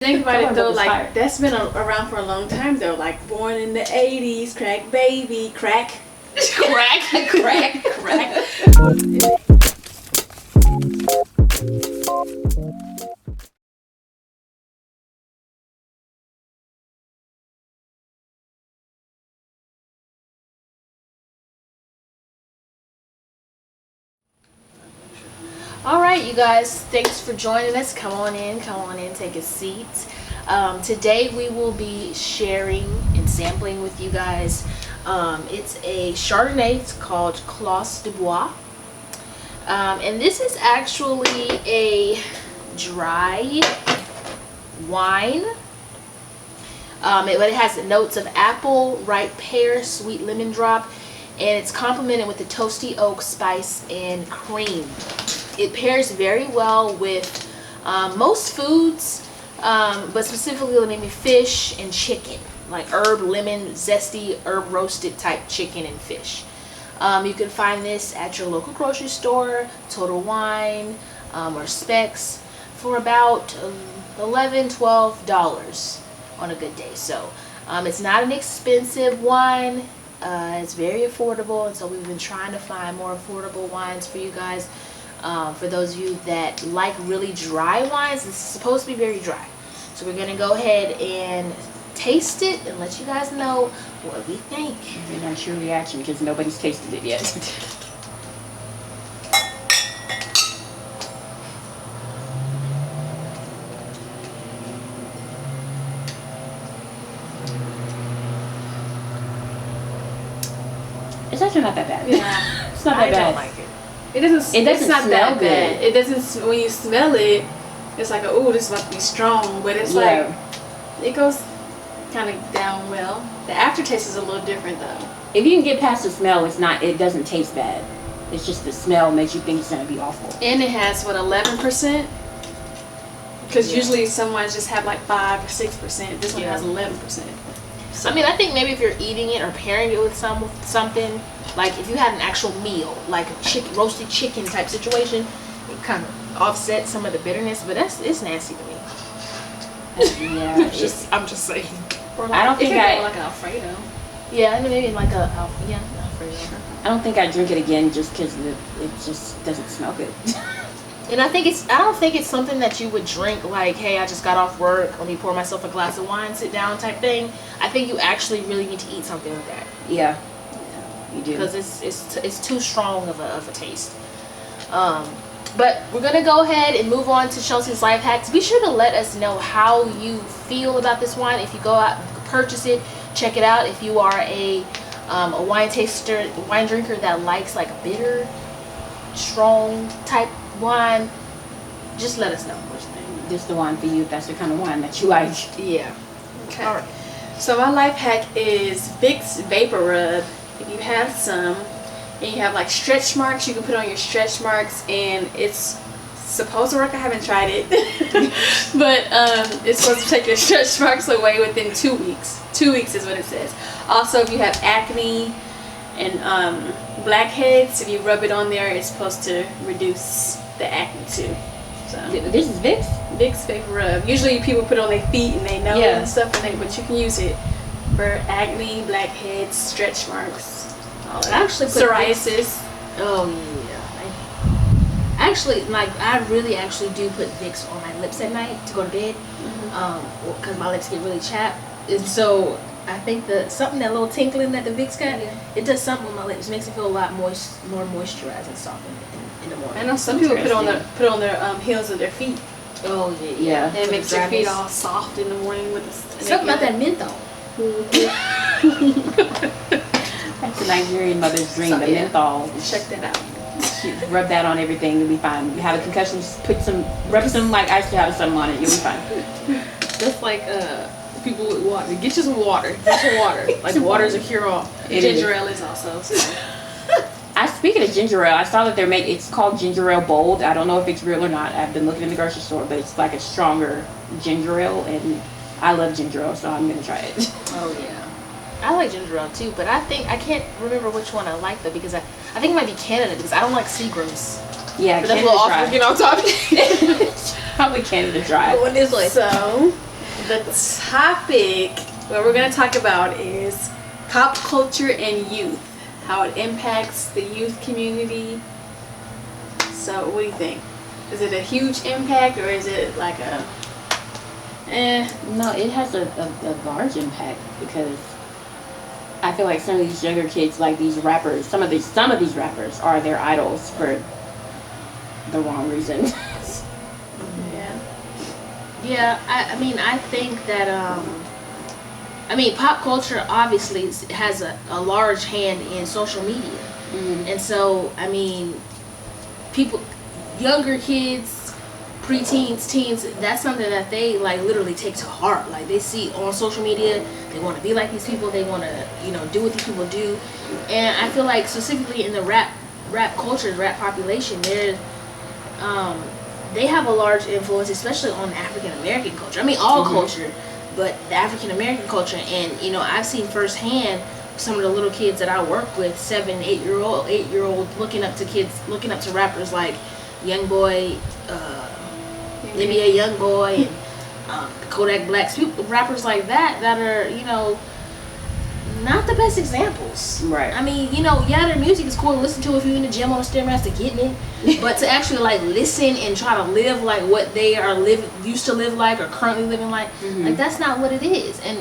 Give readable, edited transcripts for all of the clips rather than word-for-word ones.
Think about it though, like that's been around for a long time though. Like born in the '80s, crack baby, crack. All right, you guys, thanks for joining us. Come on in, take a seat. Today we will be sharing and sampling with you guys. It's a Chardonnay. It's called Clos du Bois. And this is actually a dry wine. It has notes of apple, ripe pear, sweet lemon drop, and it's complemented with the toasty oak, spice, and cream. It pairs very well with most foods, but specifically maybe fish and chicken, like herb, lemon, zesty, herb roasted type chicken and fish. You can find this at your local grocery store, Total Wine, or Specs for about $11–12 on a good day. So it's not an expensive wine. It's very affordable, and so we've been trying to find more affordable wines for you guys. For those of you that like really dry wines, this is supposed to be very dry. So we're going to go ahead and taste it and let you guys know what we think. And that's your reaction because nobody's tasted it yet. It's actually not that bad. Yeah, it's not that bad. I don't like it. It doesn't. It's not smell that bad. It doesn't. When you smell it, it's like, oh, this is about to be strong. But it's like, it goes kind of down well. The aftertaste is a little different though. If you can get past the smell, it's not. It doesn't taste bad. It's just the smell makes you think it's gonna be awful. And it has what, 11%? Because usually some wines just have like 5 or 6%. This one has 11%. So, I mean, I think maybe if you're eating it or pairing it with something, like if you had an actual meal, like a roasted chicken type situation, it kind of offsets some of the bitterness. But it's nasty to me. Yeah, I'm just saying. Or like, I don't think like an Alfredo. Yeah, and maybe like Alfredo. I don't think I drink it again just because it just doesn't smell good. And I don't think it's something that you would drink like, hey, I just got off work, let me pour myself a glass of wine, sit down type thing. I think you actually really need to eat something with that. Yeah, you do. Because it's too strong of a taste. But we're gonna go ahead and move on to Chelsea's life hacks. Be sure to let us know how you feel about this wine. If you go out, purchase it, check it out. If you are a wine taster, wine drinker that likes like a bitter, strong type wine, just let us know. This is the wine for you if that's the kind of wine that you like. Yeah. Okay. All right. So my life hack is Vicks Vapor Rub. If you have some and you have like stretch marks, you can put on your stretch marks, and it's supposed to work. I haven't tried it, but it's supposed to take your stretch marks away within 2 weeks. 2 weeks is what it says. Also, if you have acne and blackheads, if you rub it on there, it's supposed to reduce the acne too. So this is Vicks? Vicks Vapor Rub. Usually people put it on their feet and they nose and stuff, but you can use it for acne, blackheads, stretch marks, all that. I actually put psoriasis. Oh yeah. I really actually do put Vicks on my lips at night to go to bed, because my lips get really chapped, and so I think that little tinkling that the Vicks got, it does something with my lips. It makes it feel a lot more moisturized and softened in the morning. I know some people put on their heels of their feet. Oh yeah. And it makes their feet all soft in the morning with something about that menthol. That's a Nigerian mother's dream. The menthol. Check that out. Rub that on everything, you'll be fine. You have a concussion, just rub some like ice cube or something on it, you'll be fine. That's like people with water. Get you some water. Get some water. Like water is a cure-all. Ginger ale is also. So. Speaking of ginger ale, I saw that it's called ginger ale bold. I don't know if it's real or not. I've been looking in the grocery store, but it's like a stronger ginger ale, and I love ginger ale, so I'm gonna try it. Oh yeah. I like ginger ale too, but I can't remember which one I like though, because I think it might be Canada, because I don't like Seagram's. Yeah, but that's a little awful, you know what I'm talking. Probably Canada Dry. What is it? So The topic what we're going to talk about is pop culture and youth, how it impacts the youth community. So what do you think? Is it a huge impact, or is it like a No, it has a large impact, because I feel like some of these younger kids, like these rappers, some of these rappers are their idols for the wrong reasons. Yeah, I mean, I think that, pop culture obviously has a large hand in social media. Mm-hmm. And so, I mean, people, younger kids, preteens, teens, that's something that they, like, literally take to heart. Like, they see on social media, they want to be like these people, they want to, do what these people do. And I feel like specifically in the rap culture, rap population, they have a large influence, especially on African American culture. I mean, all culture, but the African American culture. And I've seen firsthand some of the little kids that I work with, 7, 8-year-old, looking up to rappers like Youngboy, NBA Youngboy, and Kodak Black, rappers like that are not the best examples. Right. I mean, their music is cool to listen to if you're in the gym on the Stairmaster getting it. But to actually, like, listen and try to live like what they are used to live like, or currently living like, like, that's not what it is. And,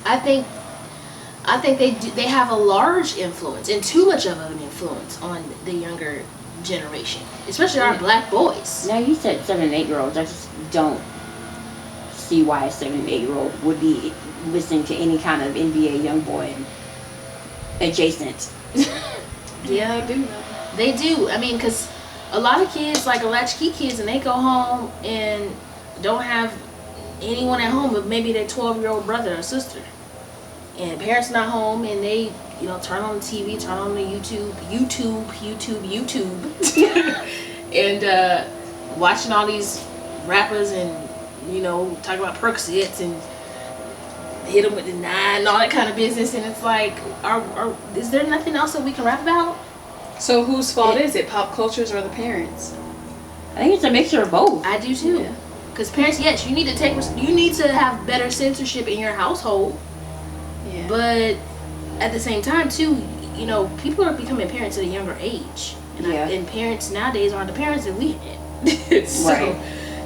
I think they have a large influence, and too much of an influence on the younger generation, especially our black boys. Now, you said 7 and 8-year-olds. I just don't see why a 7 and 8-year-old would be listening to any kind of NBA Youngboy adjacent. Yeah, they do. They do. I mean, because a lot of kids, like latchkey kids, and they go home and don't have anyone at home but maybe their 12-year-old brother or sister. And parents not home, and they, turn on the TV, turn on the YouTube, and watching all these rappers and, talking about Percocets and hit them with the 9 and all that kind of business. And it's like, is there nothing else that we can rap about? So whose fault is it? Pop culture's or the parents? I think it's a mixture of both. I do too. Because parents, yes, you need to have better censorship in your household. Yeah. But at the same time too, people are becoming parents at a younger age. And parents nowadays aren't the parents that we had.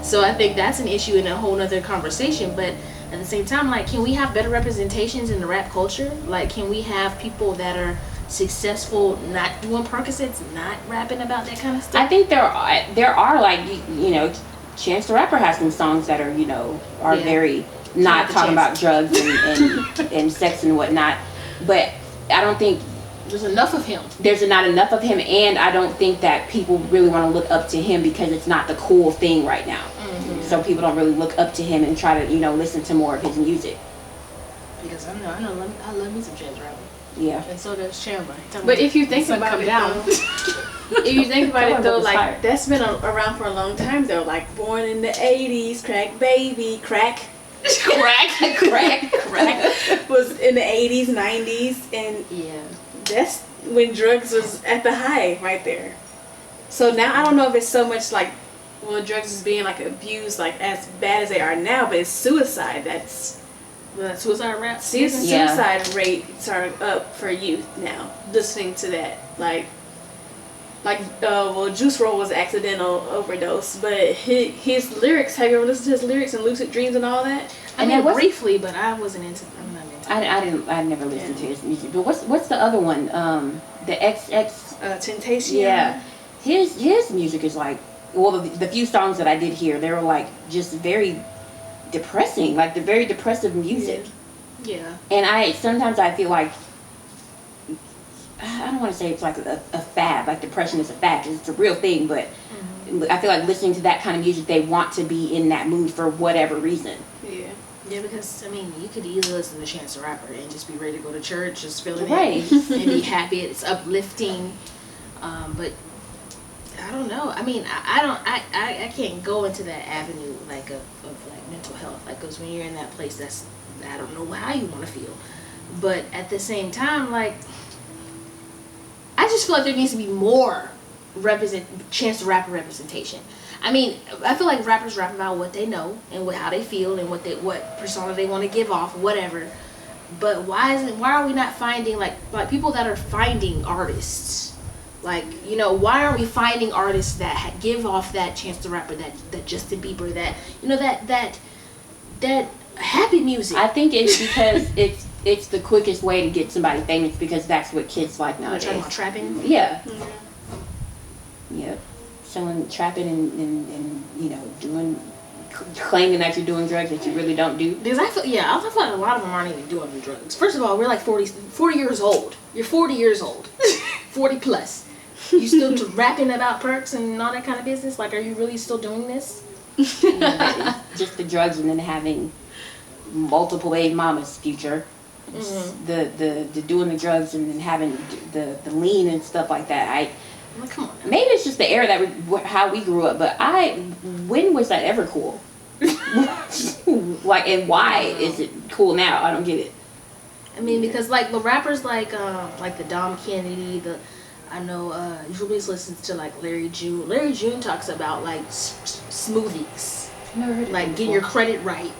So I think that's an issue in a whole nother conversation. But at the same time, like, can we have better representations in the rap culture? Like, can we have people that are successful, not doing Percocets, not rapping about that kind of stuff? I think there are like, Chance the Rapper has some songs that are, are very not talking about drugs and sex and whatnot. But I don't think there's enough of him. There's not enough of him, and I don't think that people really want to look up to him because it's not the cool thing right now. So people don't really look up to him and try to, listen to more of his music. Because I love me some Chance Rapper. Yeah. And so does Chandler. But if you think about it, if you think about it though, like, that's been around for a long time though. Like, born in the 80s, crack baby, crack was in the 80s, 90s, and that's when drugs was at the high right there. So now I don't know if it's so much like, well, drugs is being like abused like as bad as they are now, but it's suicide that's suicide rap. Suicide rates are up for youth now. Listening to that, like Juice WRLD was accidental overdose, but his lyrics. Have you ever listened to his lyrics and Lucid Dreams and all that? I mean, briefly, but I wasn't into. I'm not into. I never listened to his music. But what's the other one? The XX Temptation. Yeah, his music is like, well, the few songs that I did hear, they were like just very depressing, like the very depressive music. Yeah. And sometimes I feel like, I don't want to say it's like a fad, like depression is a fad, 'cause it's a real thing, but I feel like listening to that kind of music, they want to be in that mood for whatever reason. Yeah, because, I mean, you could easily listen to Chance the Rapper and just be ready to go to church, just feeling it, and be happy. It's uplifting. But I don't know. I mean, I can't go into that avenue, like, of like, mental health. Like, because when you're in that place, I don't know how you want to feel. But at the same time, like, I just feel like there needs to be more chance to rapper representation. I mean, I feel like rappers rap about what they know and how they feel and what persona they want to give off, whatever. But why are we not finding like people that are finding artists? Like, you know, why aren't we finding artists that give off that Chance the Rapper, that Justin Bieber, that, you know, that happy music? I think it's because it's the quickest way to get somebody famous, because that's what kids like nowadays. You're talking about trapping? Yeah. Yep. Selling, trapping, and you know, claiming that you're doing drugs that you really don't do. Because I feel like a lot of them aren't even doing the drugs. First of all, we're like 40 years old. You're 40 years old. 40 plus. You still rapping about perks and all that kind of business? Like, are you really still doing this? You know, just the drugs, and then having multiple baby mamas future. The doing the drugs and then having the lean and stuff like that. Well, come on. Maybe it's just the era that how we grew up, but when was that ever cool? Like, and why is it cool now? I don't get it. I mean, because like the rappers like the Dom Kennedy, Julius listens to like Larry June. Larry June talks about like smoothies, like getting your credit right.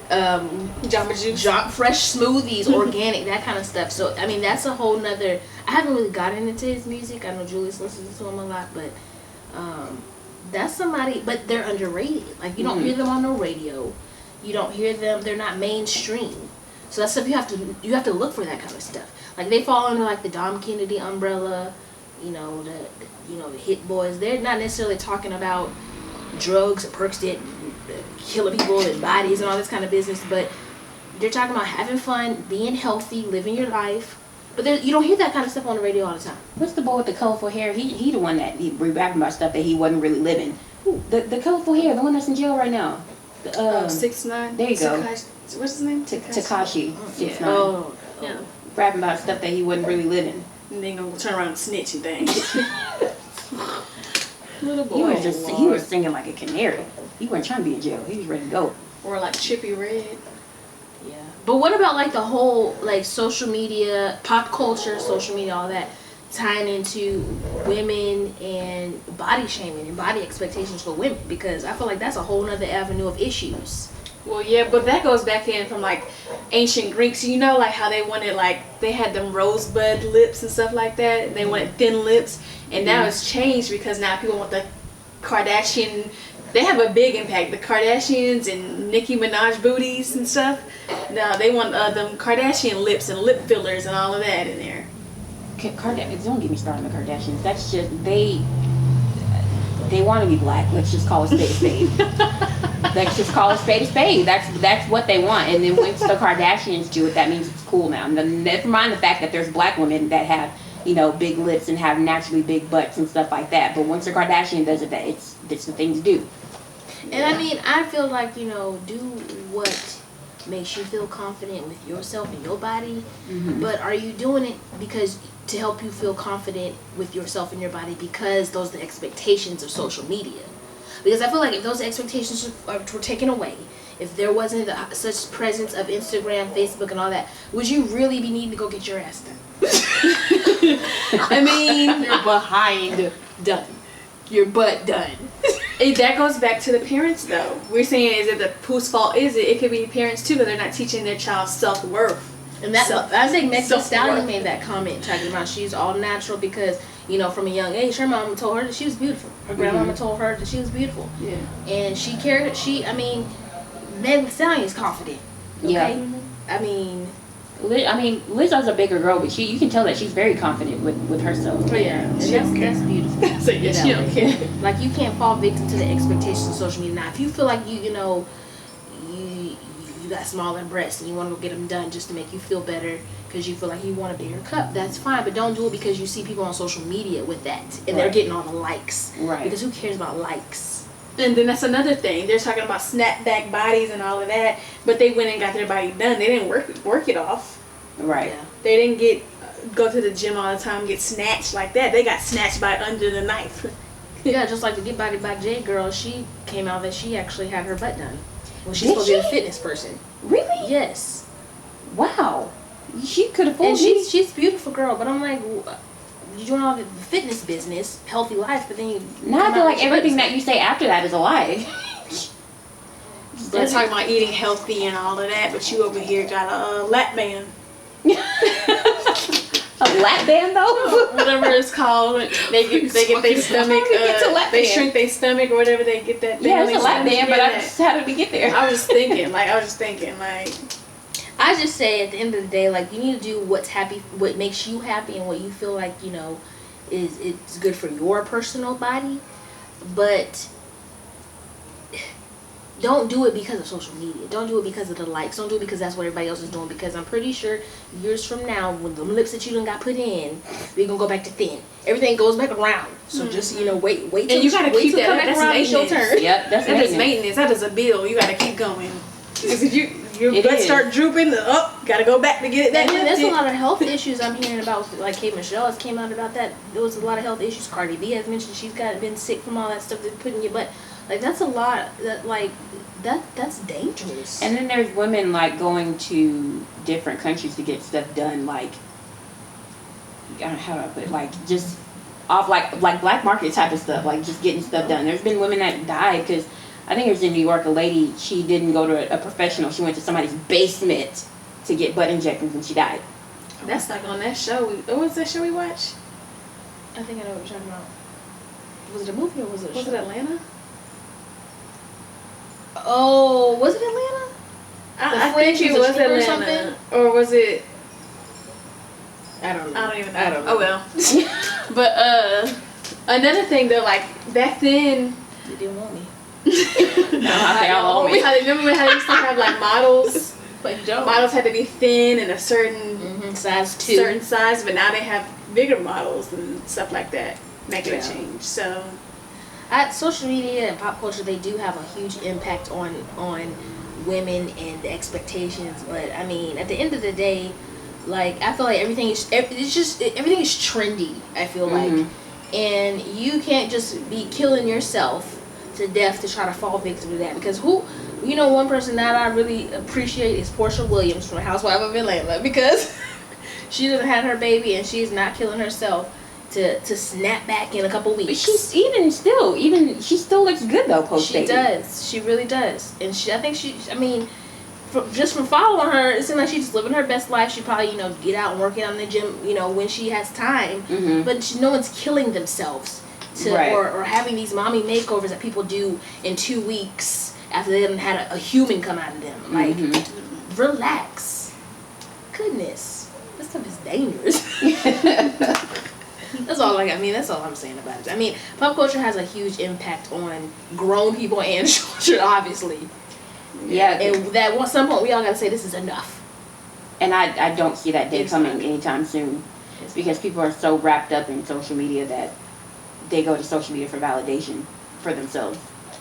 Jamba Juice, fresh smoothies, organic, that kind of stuff. So I mean, that's a whole nother. I haven't really gotten into his music. I know Julius listens to him a lot, but that's somebody. But they're underrated. Like, you don't hear them on the radio. You don't hear them. They're not mainstream. So that's stuff you have to look for, that kind of stuff. Like, they fall under like the Dom Kennedy umbrella. You know, the Hit Boys. They're not necessarily talking about drugs and perks that killing people and bodies and all this kind of business, but they're talking about having fun, being healthy, living your life. But you don't hear that kind of stuff on the radio all the time. What's the boy with the colorful hair? He the one that he rapping about stuff that he wasn't really living. Ooh, the colorful hair, the one that's in jail right now. 6ix9ine. There you go. What's his name? Tekashi 6ix9ine. Oh, yeah. Rapping about stuff that he wasn't really living. And then gonna turn around and snitch and things. Little boy. He was singing like a canary. He wasn't trying to be in jail. He was ready to go. Or like Chippy Red. Yeah. But what about like the whole like social media, pop culture, social media, all that tying into women and body shaming and body expectations for women? Because I feel like that's a whole nother avenue of issues. Well, yeah, but that goes back in from like ancient Greeks. You know, like how they wanted, like they had them rosebud lips and stuff like that. They wanted thin lips, and now it's changed because now people want the Kardashian. They have a big impact. The Kardashians and Nicki Minaj booties and stuff. Now they want them Kardashian lips and lip fillers and all of that in there. Don't get me started on the Kardashians. That's just they want to be black. Let's just call a spade a spade. Let's just call a spade a spade. That's what they want. And then once the Kardashians do it, that means it's cool now. Never mind the fact that there's black women that have, you know, big lips and have naturally big butts and stuff like that. But once the Kardashian does it, it's the thing to do. And I mean, I feel like, you know, do what makes you feel confident with yourself and your body. But are you doing it because to help you feel confident with yourself and your body because those are the expectations of social media? Because I feel like if those expectations were taken away, if there wasn't such presence of Instagram, Facebook, and all that, would you really be needing to go get your ass done? I mean, you're behind done. Your butt done. That goes back to the parents, though. We're saying, is it whose fault is it? It could be parents too, but they're not teaching their child self-worth. And I think Megan Thee Stallion made that comment talking about she's all natural because, you know, from a young age, her mama told her that she was beautiful. Her grandmama told her that she was beautiful. Yeah. And she cared. Megan Thee Stallion is confident. Okay? Yeah. I mean, Lizzo's a bigger girl, but you can tell that she's very confident with herself. Yeah, and that's beautiful. So yeah, she don't care. Like, you can't fall victim to the expectations of social media. Now, if you feel like you got smaller breasts and you want to go get them done just to make you feel better because you feel like you want a bigger cup, that's fine. But don't do it because you see people on social media with that and they're getting all the likes. Right. Because who cares about likes? And then that's another thing. They're talking about snapback bodies and all of that, but they went and got their body done. They didn't work it off. Right. Yeah. They didn't go to the gym all the time, get snatched like that. They got snatched by under the knife. Yeah, just like the Get Body by J girl, she came out that she actually had her butt done. Well, she's supposed to be a fitness person. Really? Yes. Wow. She could have fooled and me. she's a beautiful girl, but I'm like, doing all the fitness business, healthy life, but then you. Now I feel like everything that you say after that is a lie. They're talking about eating healthy and all of that, but you over here got a lap band. A lap band though? Whatever it's called. They get their stomach. They shrink their stomach or whatever. They get that. Yeah, it's a lap band, but how did we get there? I was just thinking, like. I just say at the end of the day, like, you need to do what makes you happy and what you feel like, you know, it's good for your personal body, but don't do it because of social media. Don't do it because of the likes. Don't do it because that's what everybody else is doing, because I'm pretty sure years from now, when the lips that you done got put in, they're going to go back to thin. Everything goes back around. So just, you know, wait till and you got to keep that. That's maintenance. Your turn. Yep, that's maintenance. That is a bill. You got to keep going. Because if your butt start drooping, got to go back to get it back. There's a lot of health issues I'm hearing about. Like Kate Michelle has came out about that. There was a lot of health issues. Cardi B has mentioned she's been sick from all that stuff they put in your butt. Like, that's a lot. That's dangerous. And then there's women, like, going to different countries to get stuff done, like, how do I put it, like, just off, like black market type of stuff, like, just getting stuff done. There's been women that died because, I think it was in New York, a lady, she didn't go to a professional. She went to somebody's basement to get butt injections and she died. That's like on that show. What was that show we watched? I think I know what you're talking about. Was it a movie or was it a show? Was it Atlanta? Oh, was it Atlanta? I think it was Atlanta. Or something? Or was it? I don't know. I don't even know. I don't know. Oh well. But another thing though, like back then, they didn't want me. No, they all want me. Remember how they used to have like models? But you don't. Models had to be thin and a certain size too. Certain size, but now they have bigger models and stuff like that, making a change. So. Social media and pop culture, they do have a huge impact on women and the expectations. But I mean, at the end of the day, like, I feel like everything is trendy. I feel like, and you can't just be killing yourself to death to try to fall victim to that. Because one person that I really appreciate is Portia Williams from Housewives of Atlanta, because she done had her baby and she's not killing herself to snap back in a couple weeks. But she's she still looks good though post baby. She does. She really does. And just from following her, it seems like she's just living her best life. She probably, get out and working out in the gym, when she has time. But no one's killing themselves or having these mommy makeovers that people do in 2 weeks after they haven't had a human come out of them. Like, relax. Goodness. This stuff is dangerous. That's all that's all I'm saying about it. I mean, pop culture has a huge impact on grown people and children, obviously. Yeah. And that at some point we all gotta say this is enough. And I don't see that day coming anytime soon. It's because people are so wrapped up in social media that they go to social media for validation for themselves,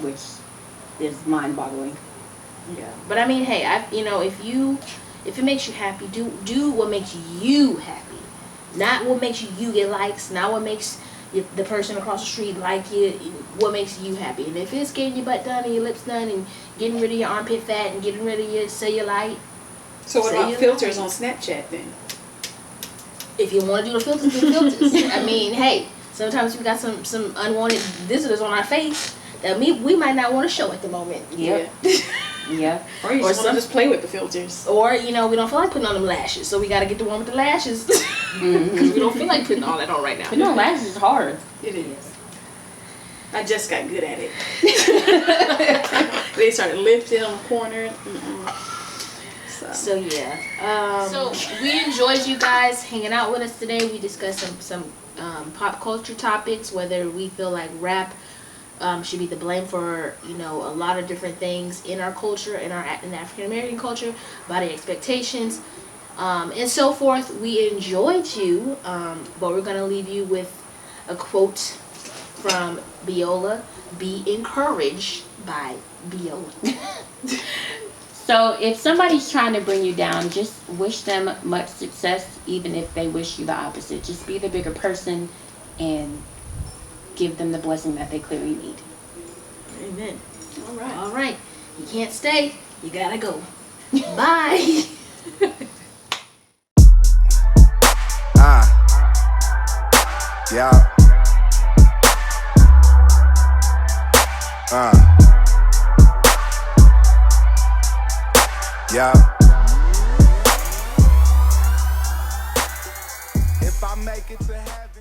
which is mind-boggling. Yeah. But I mean, hey, if it makes you happy, do what makes you happy. Not what makes you get likes, not what makes the person across the street like you, what makes you happy. And if it's getting your butt done and your lips done and getting rid of your armpit fat and getting rid of your cellulite. So what about filters on Snapchat then? If you want to do the filters, do the filters. I mean, hey, sometimes we got some unwanted visitors on our face that we might not want to show at the moment. Yeah. Yeah. Or you just play with the filters. Or, we don't feel like putting on them lashes, so we got to get the one with the lashes. Because we don't feel like putting all that on right now. Putting on lashes is hard. It is. I just got good at it. They started lifting on the corner. So yeah. So we enjoyed you guys hanging out with us today. We discussed some pop culture topics, whether we feel like rap should be the blame for a lot of different things in our culture, in the African American culture, body expectations, and so forth. We enjoyed you, but we're gonna leave you with a quote from Biola: "Be encouraged by Biola." So if somebody's trying to bring you down, just wish them much success, even if they wish you the opposite. Just be the bigger person and give them the blessing that they clearly need. Amen. All right. You can't stay. You gotta go. Bye. Yeah. Yeah. If I make it to heaven.